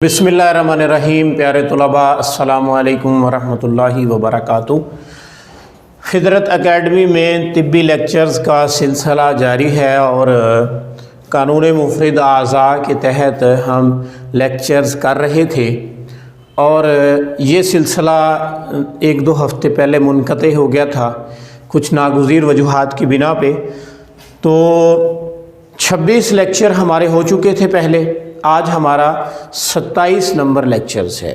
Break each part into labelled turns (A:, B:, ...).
A: बिस्मिल्लाहिर्रहमानिर्रहीम। प्यारे तलबा, अस्सलामु अलैकुम वरहमतुल्लाहि वबरकातुहू। फिदरत एकेडमी में तिब्बी लेक्चर्स का सिलसिला जारी है और कानून मुफरिद आज़ा के तहत हम लेक्चर्स कर रहे थे और ये सिलसिला एक दो हफ्ते पहले मुनक़ते हो गया था कुछ नागुज़ीर वजूहात की बिना पे। तो 26 लेक्चर हमारे हो चुके थे पहले, आज हमारा 27 नंबर लेक्चर्स है।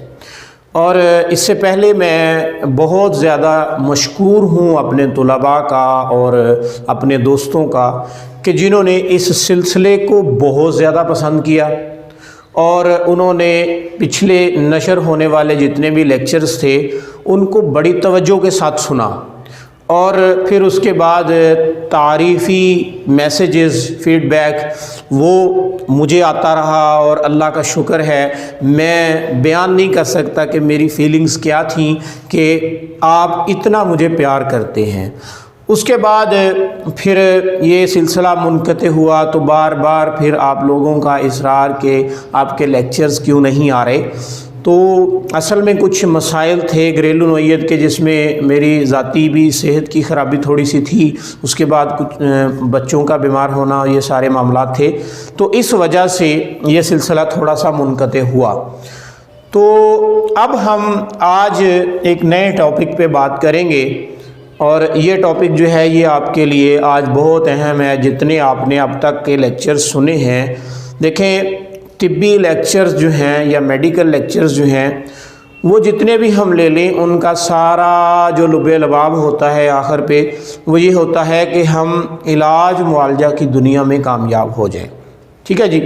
A: और इससे पहले मैं बहुत ज़्यादा मशकूर हूँ अपने तुलबा का और अपने दोस्तों का कि जिन्होंने इस सिलसिले को बहुत ज़्यादा पसंद किया और उन्होंने पिछले नशर होने वाले जितने भी लेक्चर्स थे उनको बड़ी तवज्जो के साथ सुना और फिर उसके बाद तारीफ़ी मैसेजेस फीडबैक वो मुझे आता रहा और अल्लाह का शुक्र है, मैं बयान नहीं कर सकता कि मेरी फीलिंग्स क्या थी कि आप इतना मुझे प्यार करते हैं। उसके बाद फिर ये सिलसिला मुनक़ते हुआ तो बार बार फिर आप लोगों का इसरार के आपके लेक्चर्स क्यों नहीं आ रहे। तो असल में कुछ मसाइल थे घरेलू नोयत के जिसमें मेरी ज़ाती भी सेहत की ख़राबी थोड़ी सी थी, उसके बाद कुछ बच्चों का बीमार होना, ये सारे मामला थे। तो इस वजह से ये सिलसिला थोड़ा सा मुनक़ते हुआ। तो अब हम आज एक नए टॉपिक पे बात करेंगे और ये टॉपिक जो है ये आपके लिए आज बहुत अहम है। जितने आपने अब तक के लेक्चर्स सुने हैं, देखें तिब्बी लेक्चर्स जो हैं या मेडिकल लेक्चर्स जो हैं वो जितने भी हम ले लें उनका सारा जो लुबे लबाब होता है आखिर पे वो ये होता है कि हम इलाज मुआलजा की दुनिया में कामयाब हो जाएं। ठीक है जी,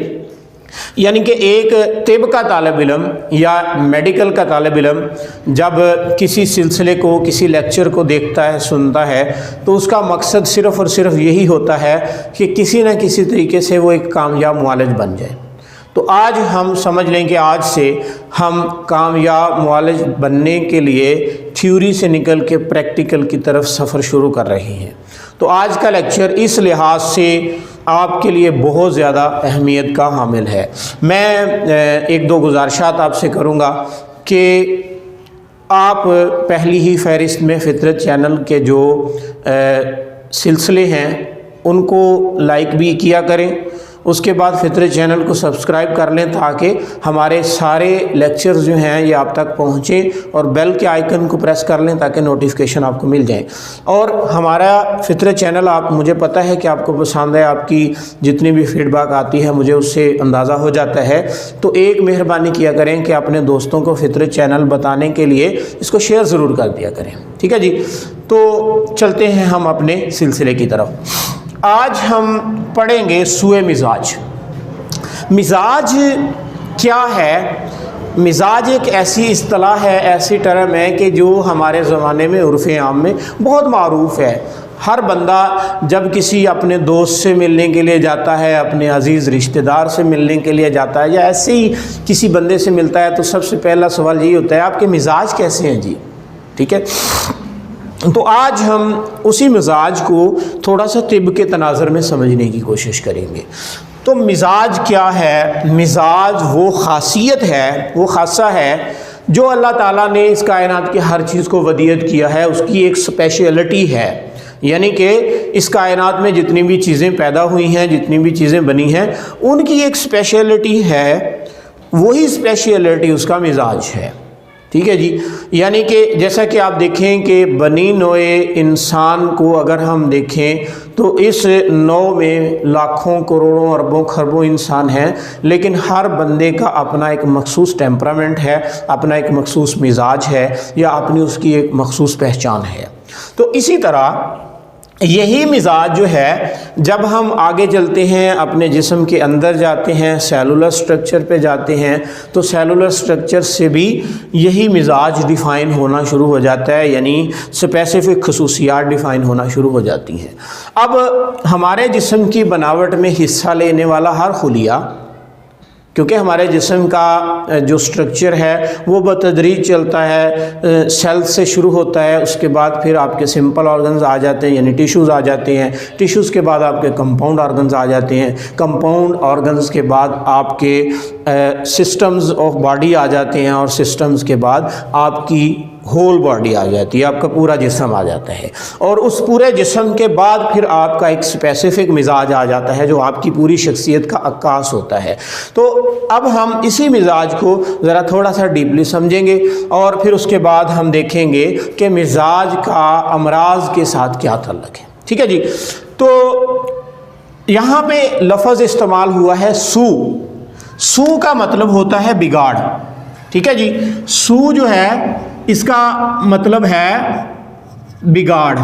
A: यानी कि एक तिब का तालिब इल्म या मेडिकल का तालिब इल्म जब किसी सिलसिले को किसी लेक्चर को देखता है सुनता है तो उसका मकसद सिर्फ़ और सिर्फ यही होता है कि किसी न किसी तरीके से वो एक कामयाब मुआलिज बन जाए। तो आज हम समझ लें कि आज से हम कामयाब मुआलिज बनने के लिए थ्योरी से निकल के प्रैक्टिकल की तरफ सफ़र शुरू कर रहे हैं। तो आज का लेक्चर इस लिहाज से आपके लिए बहुत ज़्यादा अहमियत का हामिल है। मैं एक दो गुजारिशात आपसे करूँगा कि आप पहली ही फ़हरिस्त में फ़ितरत चैनल के जो सिलसिले हैं उनको लाइक भी किया करें, उसके बाद फ़ितरत चैनल को सब्सक्राइब कर लें ताकि हमारे सारे लेक्चर्स जो हैं ये आप तक पहुँचें और बेल के आइकन को प्रेस कर लें ताकि नोटिफिकेशन आपको मिल जाए। और हमारा फ़ितरत चैनल आप मुझे पता है कि आपको पसंद है, आपकी जितनी भी फीडबैक आती है मुझे उससे अंदाज़ा हो जाता है। तो एक मेहरबानी किया करें कि अपने दोस्तों को फ़ितरत चैनल बताने के लिए इसको शेयर ज़रूर कर दिया करें। ठीक है जी, तो चलते हैं हम अपने सिलसिले की तरफ। आज हम पढ़ेंगे सूए मिजाज। मिजाज क्या है? मिजाज एक ऐसी इस्तिलाह है, ऐसी टर्म है कि जो हमारे ज़माने में उर्फ़ आम में बहुत मारूफ़ है। हर बंदा जब किसी अपने दोस्त से मिलने के लिए जाता है, अपने अज़ीज़ रिश्तेदार से मिलने के लिए जाता है या ऐसे ही किसी बंदे से मिलता है तो सबसे पहला सवाल यही होता है आपके मिजाज कैसे हैं जी। ठीक है, तो आज हम उसी मिजाज को थोड़ा सा तिब के तनाज़र में समझने की कोशिश करेंगे। तो मिजाज क्या है? मिजाज वो ख़ासियत है, वो ख़ासा है जो अल्लाह ताला ने इस कायनात की हर चीज़ को वदीयत किया है, उसकी एक स्पेशलिटी है। यानी कि इस कायनात में जितनी भी चीज़ें पैदा हुई हैं, जितनी भी चीज़ें बनी हैं, उनकी एक स्पेशलिटी है, वही स्पेशलिटी उसका मिजाज है। ठीक है जी, यानी कि जैसा कि आप देखें कि बनी नोए इंसान को अगर हम देखें तो इस नौ में लाखों करोड़ों अरबों खरबों इंसान हैं, लेकिन हर बंदे का अपना एक मखसूस टेम्परामेंट है, अपना एक मखसूस मिजाज है या अपनी उसकी एक मखसूस पहचान है। तो इसी तरह यही मिजाज जो है जब हम आगे चलते हैं अपने जिस्म के अंदर जाते हैं, सेलुलर स्ट्रक्चर पे जाते हैं, तो सेलुलर स्ट्रक्चर से भी यही मिजाज डिफ़ाइन होना शुरू हो जाता है, यानी स्पेसिफ़िक खसूसियात डिफ़ाइन होना शुरू हो जाती हैं। अब हमारे जिस्म की बनावट में हिस्सा लेने वाला हर खुलिया क्योंकि हमारे जिस्म का जो स्ट्रक्चर है वो बतदरीज चलता है, सेल से शुरू होता है, उसके बाद फिर आपके सिंपल ऑर्गन्स आ जाते हैं यानी टिश्यूज़ आ जाते हैं, टिश्यूज़ के बाद आपके कंपाउंड ऑर्गन्स आ जाते हैं, कंपाउंड ऑर्गन्स के बाद आपके सिस्टम्स ऑफ बॉडी आ जाते हैं, और सिस्टम्स के बाद आपकी होल बॉडी आ जाती है, आपका पूरा जिस्म आ जाता है, और उस पूरे जिस्म के बाद फिर आपका एक स्पेसिफिक मिजाज आ जाता है जो आपकी पूरी शख्सियत का अक्कास होता है। तो अब हम इसी मिजाज को ज़रा थोड़ा सा डीपली समझेंगे और फिर उसके बाद हम देखेंगे कि मिजाज का अमराज के साथ क्या ताल्लुक़ है। ठीक है जी। तो यहाँ पे लफ्ज़ इस्तेमाल हुआ है सू। सू का मतलब होता है बिगाड़। ठीक है जी। सू जो है इसका मतलब है बिगाड़,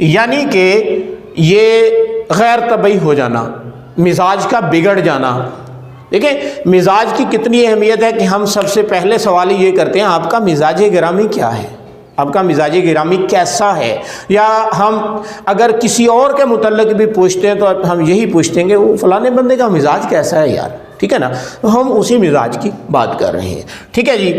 A: यानी कि ये गैर तबई हो जाना, मिजाज का बिगड़ जाना। देखिए मिजाज की कितनी अहमियत है कि हम सबसे पहले सवाल ये करते हैं आपका मिजाज गिरामी क्या है, आपका मिजाज गिरामी कैसा है, या हम अगर किसी और के मुतल्लिक भी पूछते हैं तो हम यही पूछते हैं कि वो फलाने बंदे का मिजाज कैसा है यार। ठीक है ना, तो हम उसी मिजाज की बात कर रहे हैं। ठीक है जी।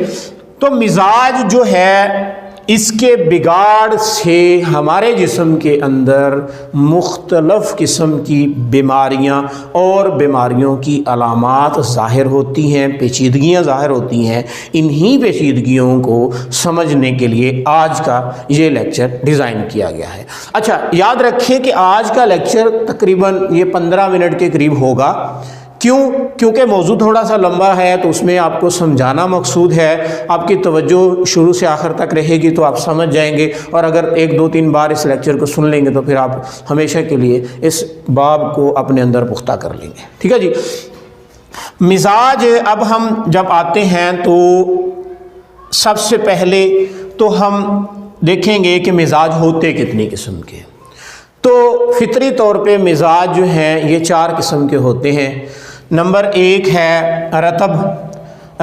A: तो मिजाज जो है इसके बिगाड़ से हमारे जिस्म के अंदर मुख्तलफ़ किस्म की बीमारियां और बीमारियों की अलामात ज़ाहिर होती हैं, पेचीदगियां ज़ाहिर होती हैं। इन्हीं पेचीदगियों को समझने के लिए आज का ये लेक्चर डिज़ाइन किया गया है। अच्छा, याद रखें कि आज का लेक्चर तकरीबन ये 15 मिनट के करीब होगा। क्यों? क्योंकि मौजू थोड़ा सा लंबा है, तो उसमें आपको समझाना मकसूद है। आपकी तवज्जो शुरू से आखिर तक रहेगी तो आप समझ जाएंगे, और अगर 1, 2, 3 बार इस लेक्चर को सुन लेंगे तो फिर आप हमेशा के लिए इस बाब को अपने अंदर पुख्ता कर लेंगे। ठीक है जी। मिजाज, अब हम जब आते हैं तो सबसे पहले तो हम देखेंगे कि मिजाज होते कितनी किस्म के। तो फितरी तौर पे मिजाज जो हैं ये 4 किस्म के होते हैं। नंबर 1 है रतब।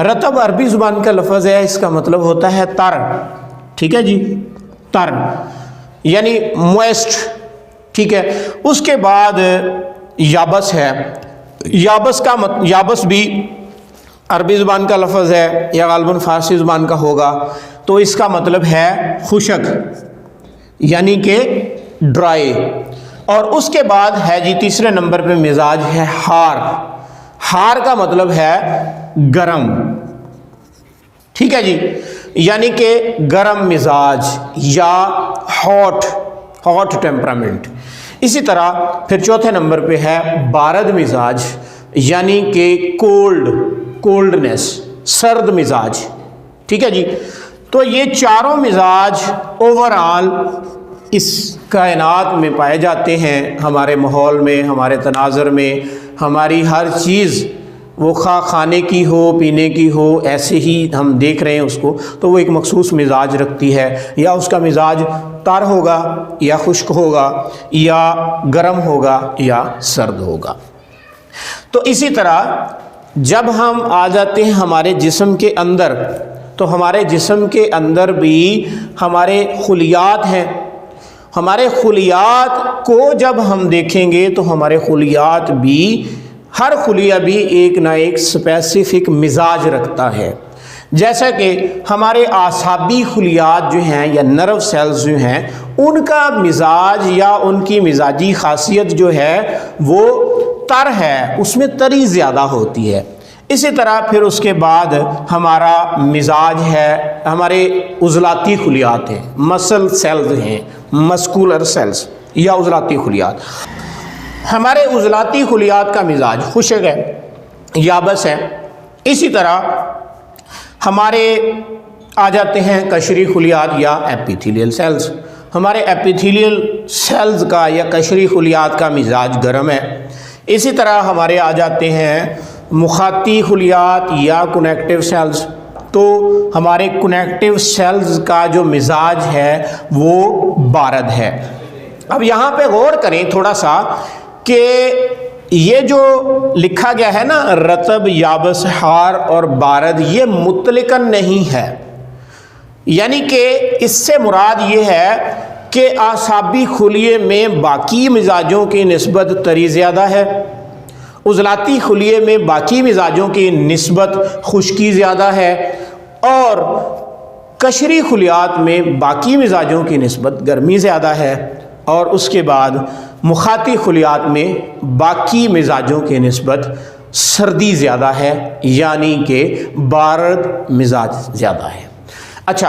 A: रतब अरबी ज़ुबान का लफ्ज़ है, इसका मतलब होता है तर। ठीक है जी, तर यानी मॉइस्ट। ठीक है। उसके बाद याबस है। याबस भी अरबी ज़ुबान का लफ्ज़ है या गालिबन फ़ारसी ज़ुबान का होगा, तो इसका मतलब है खुशक यानी कि ड्राई। और उसके बाद है जी तीसरे नंबर पे मिजाज है हार। हार का मतलब है गरम। ठीक है जी, यानी कि गरम मिजाज या हॉट टेम्परामेंट। इसी तरह फिर चौथे नंबर पे है बारद मिजाज, यानी कि कोल्डनेस, सर्द मिजाज। ठीक है जी। तो ये चारों मिजाज ओवरऑल इस कायनात में पाए जाते हैं, हमारे माहौल में, हमारे तनाज़ुर में, हमारी हर चीज़ वो खाने की हो, पीने की हो, ऐसे ही हम देख रहे हैं उसको, तो वो एक मखसूस मिजाज रखती है। या उसका मिजाज तर होगा या खुश्क होगा या गर्म होगा या सर्द होगा। तो इसी तरह जब हम आ जाते हैं हमारे जिस्म के अंदर, तो हमारे जिस्म के अंदर भी हमारे खुलियात हैं। हमारे खुलियात को जब हम देखेंगे तो हमारे खुलियात भी, हर खुलिया भी एक ना एक स्पेसिफिक मिजाज रखता है। जैसा कि हमारे आसाबी खुलियात जो हैं या नर्व सेल्स जो हैं, उनका मिजाज या उनकी मिजाजी खासियत जो है वो तर है, उसमें तरी ज़्यादा होती है। इसी तरह फिर उसके बाद हमारा मिजाज है, हमारे उज़लाती खुलियात हैं, मसल सेल्स हैं, मस्कुलर सेल्स या उज़लाती खुलियात। हमारे उज़लाती खुलियात का मिजाज खुशक है, याबस है। इसी तरह हमारे आ जाते हैं कशरी खुलियात या एपिथेलियल सेल्स। हमारे एपिथेलियल सेल्स का या कशरी खुलियात का मिजाज गर्म है। इसी तरह हमारे आ जाते हैं मुखाती खुलियात या कनेक्टिव सेल्स। तो हमारे कनेक्टिव सेल्स का जो मिजाज है वो बारद है। अब यहाँ पे गौर करें थोड़ा सा कि ये जो लिखा गया है ना रतब, याबस, हार और बारद, ये मुतलकन नहीं है, यानी कि इससे मुराद ये है कि आसाबी खुलिये में बाकी मिजाजों की निस्बत तरी ज़्यादा है उज़लाती खुलिये में बाकी मिजाजों की निस्बत खुश्की ज़्यादा है और कशरी खुलियात में बाकी मिजाजों की निस्बत गर्मी ज़्यादा है, और उसके बाद मुखाती खुलियात में बाकी मिजाजों की निस्बत सर्दी ज़्यादा है, यानी कि बारद मिजाज ज़्यादा है। अच्छा,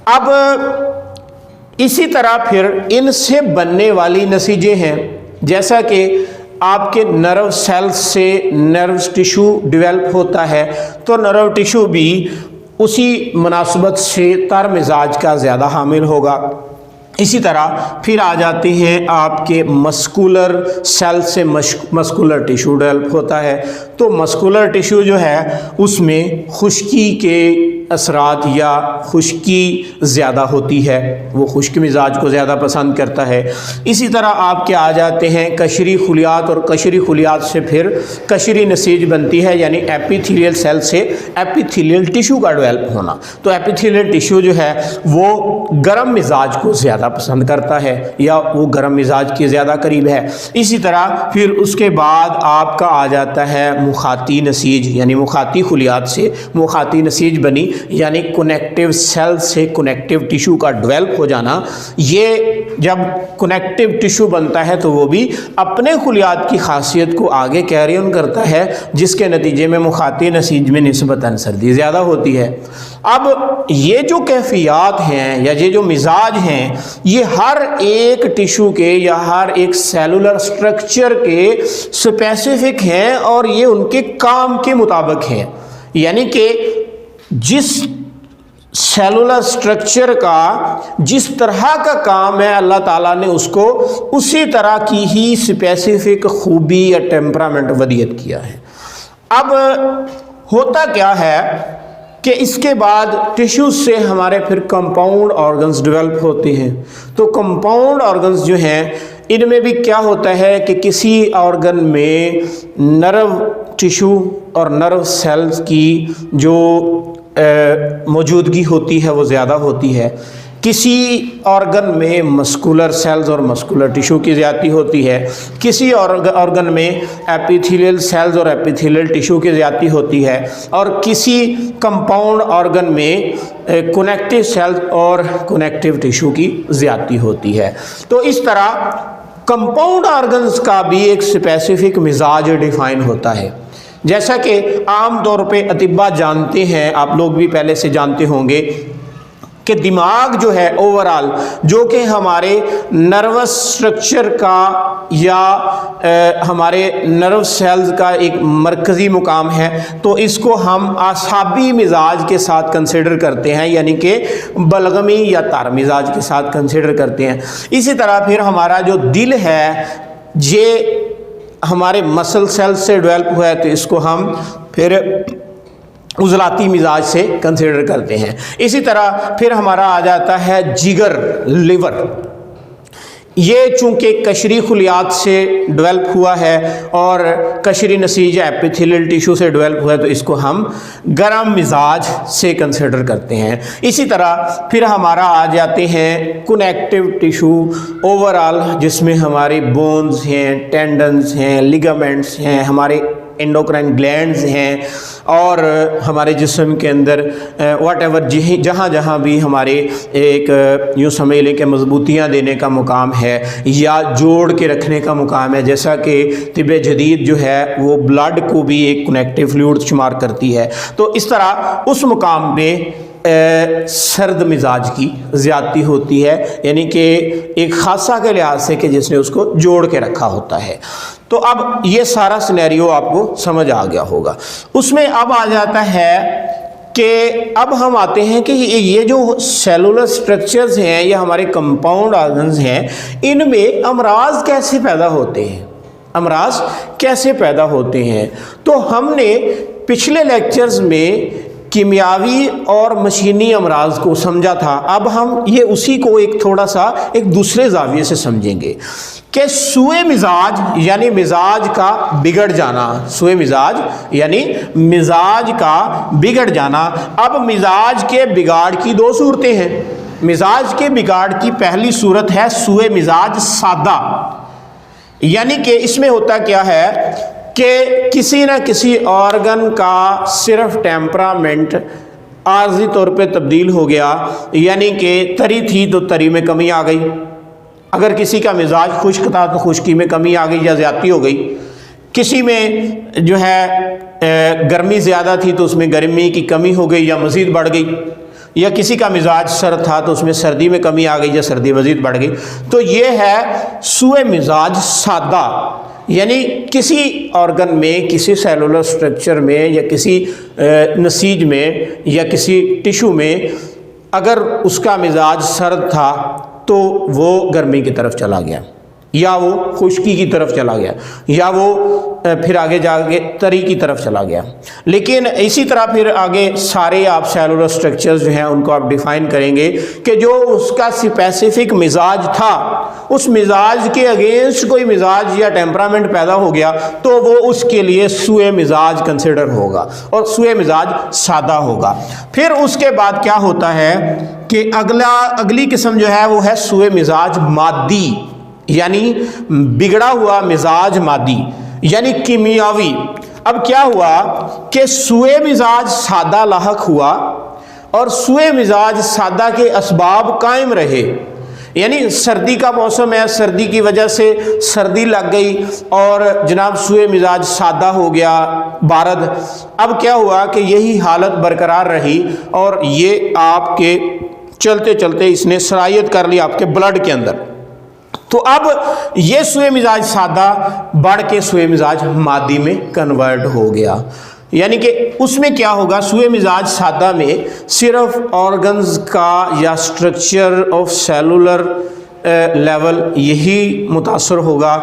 A: अब इसी तरह फिर इनसे बनने वाली नतीजे हैं, जैसा कि आपके नर्व सेल्स से नर्व टिश्यू डेवलप होता है, तो नर्व टिश्यू भी उसी मुनासबत से तर मिजाज का ज़्यादा हामिल होगा। इसी तरह फिर आ जाते हैं आपके मस्कुलर सेल से मस्कुलर टिश्यू डेवलप होता है, तो मस्कुलर टिश्यू जो है उसमें खुश्की के असरात या खुश्की ज़्यादा होती है, वो खुश्क मिजाज को ज़्यादा पसंद करता है। इसी तरह आपके आ जाते हैं कशरी खुलियात, और कशरी खुलियात से फिर कशरी नसीज बनती है, यानी एपिथेलियल सेल से एपिथेलियल टिश्यू का डेवलप होना। तो एपिथेलियल टिश्यू जो है वो गर्म मिजाज को ज़्यादा पसंद करता है, या वो गर्म मिजाज के ज़्यादा करीब है। इसी तरह फिर उसके बाद आपका आ जाता है मुखाती नसीज, यानी मुखाती खुलियात से मुखाती नसीज बनी, यानी कनेक्टिव सेल से कनेक्टिव टिश्यू का डेवलप हो जाना। ये जब कनेक्टिव टिश्यू बनता है तो वो भी अपने खुलियात की खासियत को आगे कैरी ऑन करता है, जिसके नतीजे में मुखाती नसीज में निस्बतन सर्दी ज़्यादा होती है। अब ये जो कैफियत हैं या ये जो मिजाज हैं, ये हर एक टिश्यू के या हर एक सेलुलर स्ट्रक्चर के स्पेसिफिक हैं, और ये उनके काम के मुताबिक हैं, यानी कि जिस सेलुलर स्ट्रक्चर का जिस तरह का काम है अल्लाह ताला ने उसको उसी तरह की ही स्पेसिफिक खूबी या टेम्परामेंट वदियत किया है। अब होता क्या है कि इसके बाद टिश्यूज से हमारे फिर कंपाउंड ऑर्गन्स डेवलप होते हैं। तो कंपाउंड ऑर्गन्स जो हैं इनमें भी क्या होता है कि किसी ऑर्गन में नर्व टिश्यू और नर्व सेल्स की जो मौजूदगी होती है वो ज़्यादा होती है, किसी ऑर्गन में मस्कुलर सेल्स और मस्कुलर टिश्यू की ज़्यादती होती है, किसी ऑर्गन में एपिथेलियल सेल्स और एपिथेलियल टिश्यू की ज़्यादती होती है, और किसी कंपाउंड ऑर्गन में कनेक्टिव सेल्स और कनेक्टिव टिश्यू की ज़्यादती होती है। तो इस तरह कंपाउंड ऑर्गन्स का भी एक स्पेसिफिक मिजाज डिफाइन होता है। जैसा कि आम तौर पे अतिब्बा जानते हैं, आप लोग भी पहले से जानते होंगे कि दिमाग जो है ओवरऑल, जो कि हमारे नर्वस स्ट्रक्चर का या हमारे नर्व सेल्स का एक मरकज़ी मुकाम है, तो इसको हम आसाबी मिजाज के साथ कंसिडर करते हैं, यानी कि बलगमी या तार मिजाज के साथ कंसिडर करते हैं। इसी तरह फिर हमारा जो दिल है, ये हमारे मसल सेल्स से डेवलप हुआ है, तो इसको हम फिर उज़लाती मिजाज से कंसिडर करते हैं। इसी तरह फिर हमारा आ जाता है जिगर, लिवर। ये चूँकि कशरी खुलियात से डेवलप हुआ है और कशरी नसीज एपिथेलियल टिश्यू से डेवलप हुआ है, तो इसको हम गर्म मिजाज से कंसिडर करते हैं। इसी तरह फिर हमारा आ जाते हैं कनेक्टिव टिश्यू ओवरऑल, जिसमें हमारे बोन्स हैं, टेंडन्स हैं, लिगामेंट्स हैं, हमारे एंडोक्राइन ग्लैंड्स हैं, और हमारे जिस्म के अंदर वाट एवर जहाँ जहाँ भी हमारे एक यूँ समझ लें कि मजबूतियाँ देने का मुकाम है या जोड़ के रखने का मुकाम है, जैसा कि तिब्बे जदीद जो है वो ब्लड को भी एक कनेक्टिव फ्लूइड शुमार करती है। तो इस तरह उस मुकाम पे सर्द मिजाज की ज़्यादती होती है, यानी कि एक खासा के लिहाज से कि जिसने उसको जोड़ के रखा होता है। तो अब ये सारा सिनेरियो आपको समझ आ गया होगा। उसमें अब आ जाता है कि अब हम आते हैं कि ये जो सेलुलर स्ट्रक्चर्स हैं, ये हमारे कंपाउंड ऑर्गन्स हैं, इनमें अमराज कैसे पैदा होते हैं, अमराज कैसे पैदा होते हैं। तो हमने पिछले लेक्चर्स में कीमियावी और मशीनी अमराज को समझा था। अब हम ये उसी को एक थोड़ा सा एक दूसरे जाविये से समझेंगे कि सुए मिजाज यानी मिजाज का बिगड़ जाना, सुए मिजाज यानी मिजाज का बिगड़ जाना। अब मिजाज के बिगाड़ की दो सूरतें हैं। मिजाज के बिगाड़ की पहली सूरत है सुए मिजाज सादा, यानी कि इसमें होता क्या है कि किसी न किसी ऑर्गन का सिर्फ टेम्परामेंट आर्जी तौर पे तब्दील हो गया, यानी कि तरी थी तो तरी में कमी आ गई, अगर किसी का मिजाज खुश्क था तो खुश्की में कमी आ गई या ज़्यादती हो गई, किसी में जो है गर्मी ज़्यादा थी तो उसमें गर्मी की कमी हो गई या मज़ीद बढ़ गई, या किसी का मिजाज सर्द था तो उसमें सर्दी में कमी आ गई या सर्दी मज़ीद बढ़ गई। तो ये है सूए मिजाज सादा, यानी किसी ऑर्गन में, किसी सेलुलर स्ट्रक्चर में या किसी नसीज में या किसी टिश्यू में अगर उसका मिजाज सर्द था तो वो गर्मी की तरफ चला गया, या वो खुश्की की तरफ चला गया, या वो फिर आगे जाके तरी की तरफ चला गया। लेकिन इसी तरह फिर आगे सारे आप सेलुलर स्ट्रक्चर्स जो हैं उनको आप डिफ़ाइन करेंगे कि जो उसका स्पेसिफिक मिजाज था उस मिजाज के अगेंस्ट कोई मिजाज या टेम्परामेंट पैदा हो गया तो वो उसके लिए सूए मिजाज कंसिडर होगा और सूए मिजाज सादा होगा। फिर उसके बाद क्या होता है कि अगली किस्म जो है वो है सूए मिजाज मादी, यानी बिगड़ा हुआ मिजाज मादी, यानी कीमियावी। अब क्या हुआ कि सूए मिजाज सादा लाहक हुआ और सूए मिजाज सादा के असबाब कायम रहे, यानी सर्दी का मौसम है, सर्दी की वजह से सर्दी लग गई और जनाब सूए मिजाज सादा हो गया, बारद। अब क्या हुआ कि यही हालत बरकरार रही और ये आपके चलते चलते इसने सरायत कर ली आपके ब्लड के अंदर। तो अब ये सूए मिजाज सादा बढ़ के सूए मिजाज मादी में कन्वर्ट हो गया, यानी कि उसमें क्या होगा, सूए मिजाज सादा में सिर्फ ऑर्गन्स का या स्ट्रक्चर ऑफ सेलुलर लेवल यही मुतासर होगा,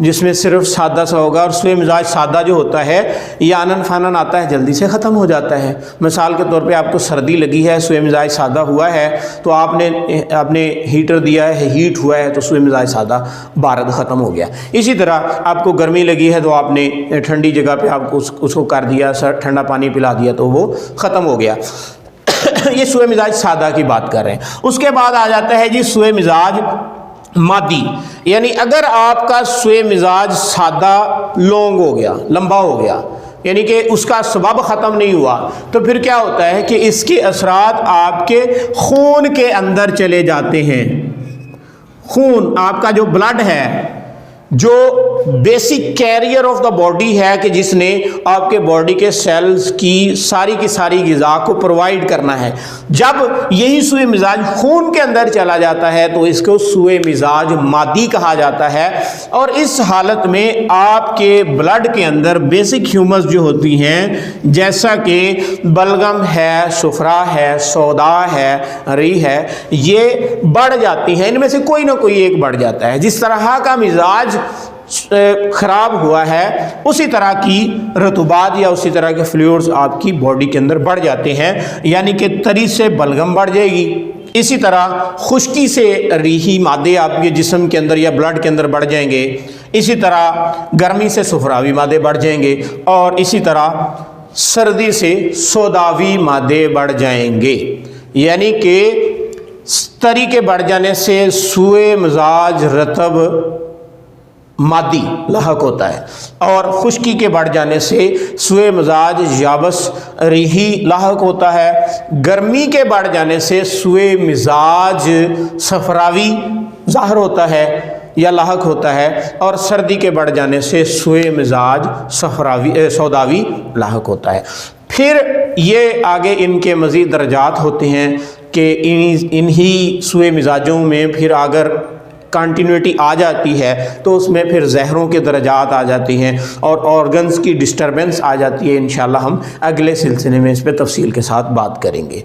A: जिसमें सिर्फ सादा सा होगा। और सूए मिजाज सादा जो होता है ये आनन फानन आता है, जल्दी से ख़त्म हो जाता है। मिसाल के तौर पे आपको सर्दी लगी है, सूए मिजाज सादा हुआ है तो आपने हीटर दिया है, हीट हुआ है तो सूए मिजाज सादा बारद ख़त्म हो गया। इसी तरह आपको गर्मी लगी है तो आपने ठंडी जगह पे आपको उसको कर दिया, ठंडा पानी पिला दिया तो वो ख़त्म हो गया। ये सूए मिजाज सादा की बात कर रहे हैं। उसके बाद आ जाता है जी सूए मिजाज मादी, यानी अगर आपका सूए मिजाज सादा लॉन्ग हो गया, लंबा हो गया, यानी कि उसका सबब ख़त्म नहीं हुआ, तो फिर क्या होता है कि इसके असरात आपके खून के अंदर चले जाते हैं। खून आपका जो ब्लड है, जो basic carrier of the body है कि जिसने आपके बॉडी के सेल्स की सारी ग़िज़ा को प्रोवाइड करना है, जब यही सूए मिजाज खून के अंदर चला जाता है तो इसको सूए मिजाज मादी कहा जाता है। और इस हालत में आपके ब्लड के अंदर बेसिक ह्यूमस जो होती हैं, जैसा कि बलगम है, सुफरा है, सौदा है, री है, ये बढ़ जाती हैं। इनमें से कोई ना कोई एक बढ़ जाता है। जिस तरह का मिजाज ख़राब हुआ है उसी तरह की रतुबात या उसी तरह के फ्लूइड्स आपकी बॉडी के अंदर बढ़ जाते हैं, यानी कि तरी से बलगम बढ़ जाएगी, इसी तरह खुश्की से रीही मादे आपके जिस्म के अंदर या ब्लड के अंदर बढ़ जाएंगे, इसी तरह गर्मी से सुफरावी मादे बढ़ जाएंगे और इसी तरह सर्दी से सोदावी मादे बढ़ जाएंगे। यानी कि तरी के बढ़ जाने से सूए मिजाज रतब मादी लाहक होता है और खुश्की के बढ़ जाने से सूए मिजाज याबस रिही लाहक होता है। गर्मी के बढ़ जाने से सूए मिजाज सफरावी ज़ाहिर होता है या लाहक होता है और सर्दी के बढ़ जाने से सूए मिजाज सौदावी लाहक होता है। फिर ये आगे इनके मज़ीद दर्जात होते हैं कि इन्हीं सूए मिजाजों में फिर अगर कंटिन्यूटी आ जाती है तो उसमें फिर जहरों के दर्जात आ जाती हैं और ऑर्गन्स की डिस्टर्बेंस आ जाती है। इंशाल्लाह हम अगले सिलसिले में इस पर तफसील के साथ बात करेंगे।